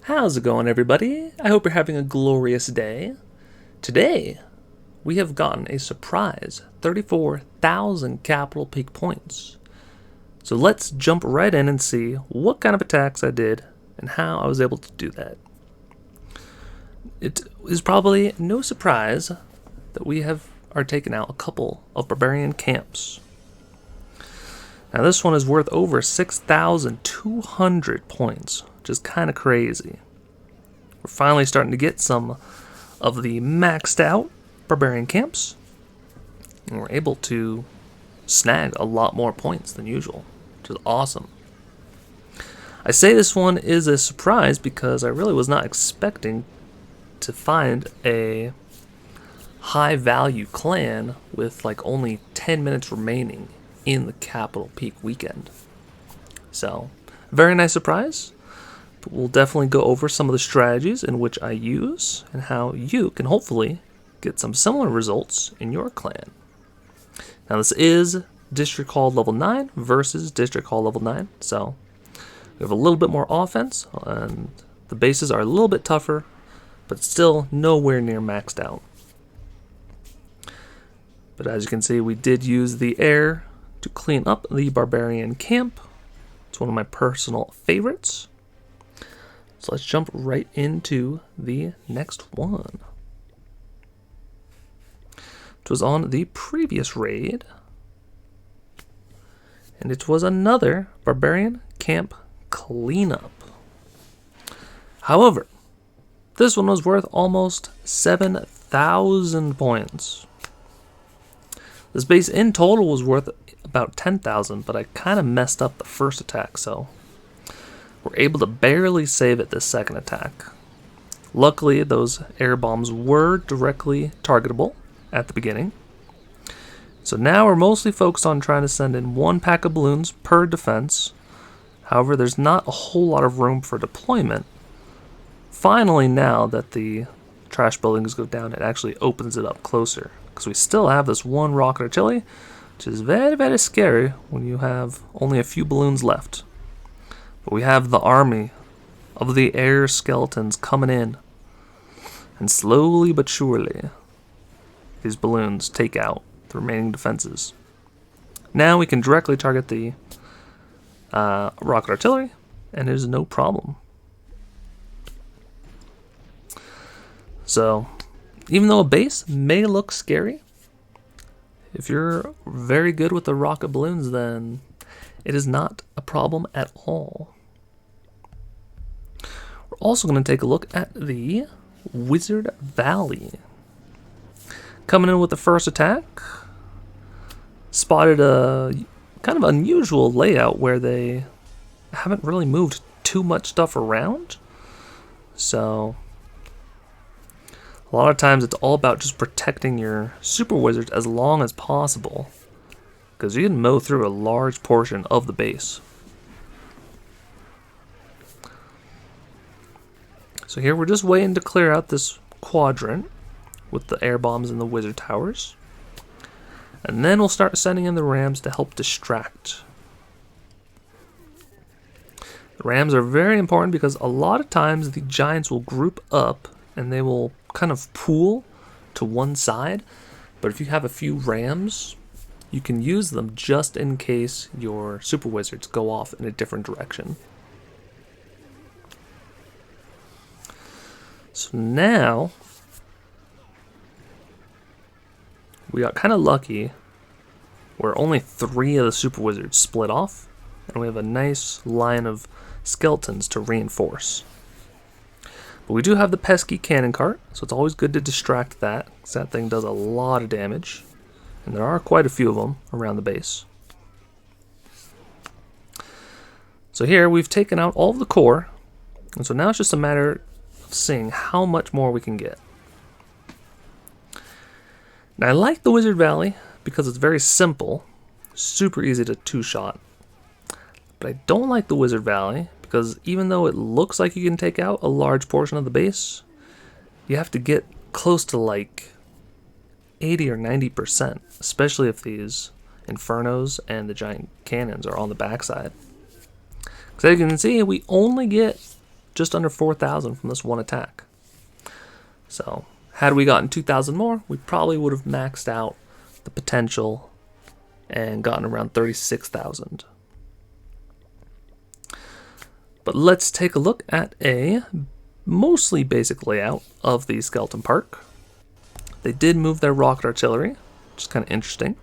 How's it going, everybody? I hope you're having a glorious day. Today, we have gotten a surprise 34,000 capital peak points. So let's jump right in and see what kind of attacks I did and how I was able to do that. It is probably no surprise that we are taking out a couple of barbarian camps. Now this one is worth over 6,200 points, which is kind of crazy. We're finally starting to get some of the maxed out barbarian camps, and we're able to snag a lot more points than usual, which is awesome. I say this one is a surprise because I really was not expecting to find a high value clan with like only 10 minutes remaining in the capital peak weekend. So, very nice surprise. But we'll definitely go over some of the strategies in which I use and how you can hopefully get some similar results in your clan. Now this is District Hall level 9 versus District Hall level 9, so we have a little bit more offense and the bases are a little bit tougher, but still nowhere near maxed out. But as you can see, we did use the air to clean up the barbarian camp. It's one of my personal favorites. So let's jump right into the next one. It was on the previous raid, and it was another barbarian camp cleanup. However, this one was worth almost 7,000 points. This base in total was worth about 10,000, but I kind of messed up the first attack, so we're able to barely save it this second attack. Luckily, those air bombs were directly targetable at the beginning. So now we're mostly focused on trying to send in one pack of balloons per defense. However, there's not a whole lot of room for deployment. Finally, now that the trash buildings go down, it actually opens it up closer, because we still have this one rocket artillery, which is very, very scary when you have only a few balloons left. But we have the army of the air skeletons coming in, and slowly but surely these balloons take out the remaining defenses. Now we can directly target the rocket artillery, and it is no problem. So, even though a base may look scary, if you're very good with the rocket balloons, then it is not a problem at all. We're also going to take a look at the Wizard Valley. Coming in with the first attack, spotted a kind of unusual layout where they haven't really moved too much stuff around. So a lot of times it's all about just protecting your super wizards as long as possible, because you can mow through a large portion of the base. So here we're just waiting to clear out this quadrant with the air bombs and the wizard towers, and then we'll start sending in the rams to help distract. The rams are very important because a lot of times the giants will group up and they will kind of pool to one side, but if you have a few rams, you can use them just in case your super wizards go off in a different direction. So now we got kind of lucky where only 3 of the super wizards split off, and we have a nice line of skeletons to reinforce. But we do have the pesky cannon cart, so it's always good to distract that, because that thing does a lot of damage, and there are quite a few of them around the base. So here we've taken out all of the core, and so now it's just a matter of seeing how much more we can get. Now I like the Wizard Valley because it's very simple, super easy to two-shot, but I don't like the Wizard Valley because even though it looks like you can take out a large portion of the base, you have to get close to like 80 or 90%, especially if these infernos and the giant cannons are on the backside. Because as you can see, we only get just under 4,000 from this one attack. So had we gotten 2,000 more, we probably would have maxed out the potential and gotten around 36,000. But let's take a look at a mostly basic layout of the Skeleton Park. They did move their rocket artillery, which is kind of interesting.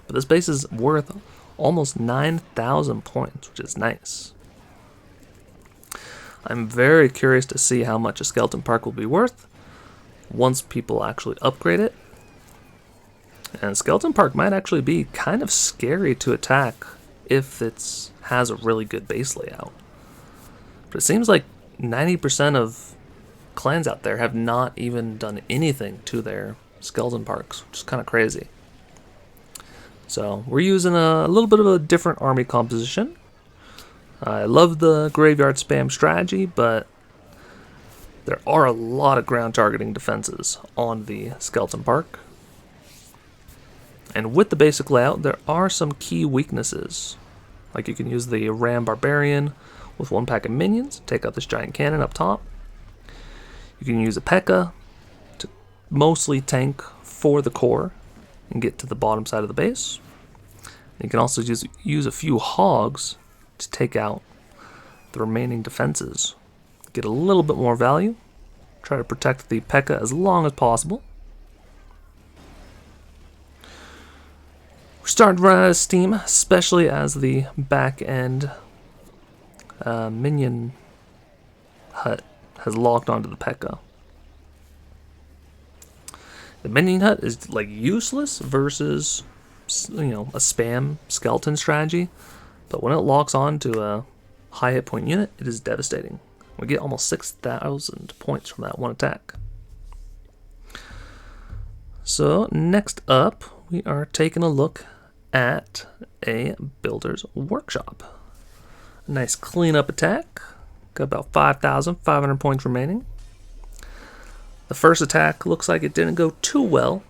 But this base is worth almost 9,000 points, which is nice. I'm very curious to see how much a Skeleton Park will be worth once people actually upgrade it. And Skeleton Park might actually be kind of scary to attack if it has a really good base layout. But it seems like 90% of clans out there have not even done anything to their Skeleton Parks, which is kind of crazy. So we're using a little bit of a different army composition. I love the graveyard spam strategy, but there are a lot of ground targeting defenses on the Skeleton Park. And with the basic layout, there are some key weaknesses. Like you can use the Ram Barbarian with 1 pack of minions, take out this giant cannon up top. You can use a P.E.K.K.A. to mostly tank for the core and get to the bottom side of the base. You can also use a few hogs to take out the remaining defenses. Get a little bit more value. Try to protect the P.E.K.K.A. as long as possible. We're starting to run out of steam, especially as the back end minion hut has locked onto the P.E.K.K.A. The minion hut is like useless versus, you know, a spam skeleton strategy, but when it locks on to a high hit point unit, it is devastating. We get almost 6,000 points from that one attack. So next up, we are taking a look at a builder's workshop. A nice cleanup attack. Got about 5,500 points remaining. The first attack looks like it didn't go too well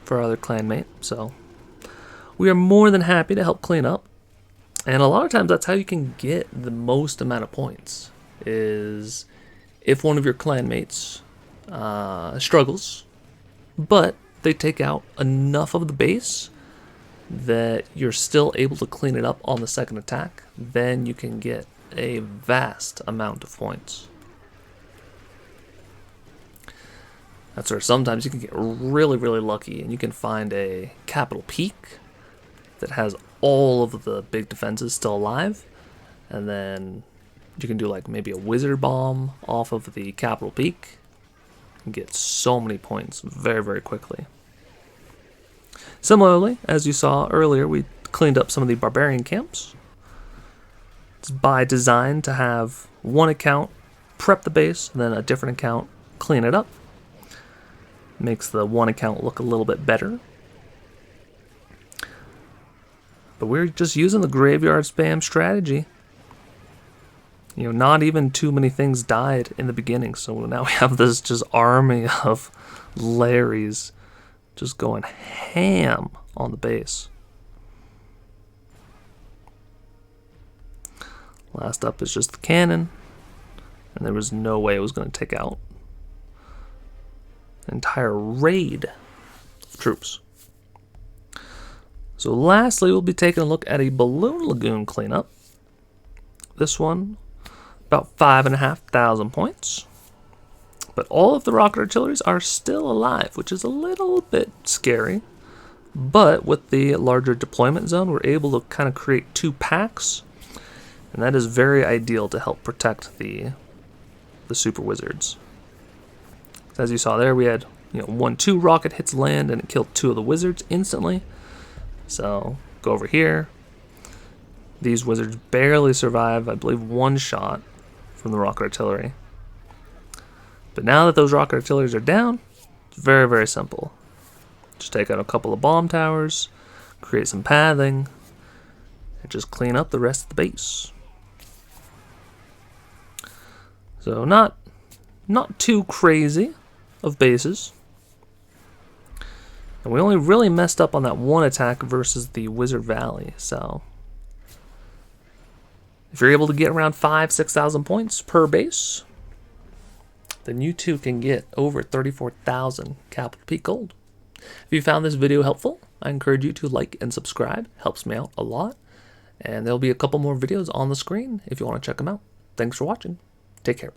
for our other clanmate, so we are more than happy to help clean up. And a lot of times that's how you can get the most amount of points, is if one of your clanmates struggles, but they take out enough of the base that you're still able to clean it up on the second attack, then you can get a vast amount of points. That's where sometimes you can get really, really lucky and you can find a capital peak that has all of the big defenses still alive, and then you can do like maybe a wizard bomb off of the capital peak and get so many points very, very quickly. Similarly, as you saw earlier, we cleaned up some of the barbarian camps. It's by design to have one account prep the base, and then a different account clean it up. Makes the one account look a little bit better. But we're just using the graveyard spam strategy. You know, not even too many things died in the beginning, so now we have this just army of Larrys just going ham on the base. Last up is just the cannon, and there was no way it was going to take out an entire raid of troops. So lastly, we'll be taking a look at a Balloon Lagoon cleanup. This one, about 5,500 points. But all of the rocket artilleries are still alive, which is a little bit scary. But with the larger deployment zone, we're able to kind of create 2 packs. And that is very ideal to help protect the super wizards. As you saw there, we had 1-2 rocket hits land and it killed 2 of the wizards instantly. So go over here. These wizards barely survive, I believe, 1 shot from the rocket artillery. But now that those rocket artilleries are down, it's very, very simple. Just take out a couple of bomb towers, create some pathing, and just clean up the rest of the base. So not too crazy of bases. And we only really messed up on that one attack versus the Wizard Valley, so If you're able to get around 6,000 points per base, then you too can get over 34,000 Capital Peak Gold. If you found this video helpful, I encourage you to like and subscribe. Helps me out a lot. And there'll be a couple more videos on the screen if you want to check them out. Thanks for watching. Take care.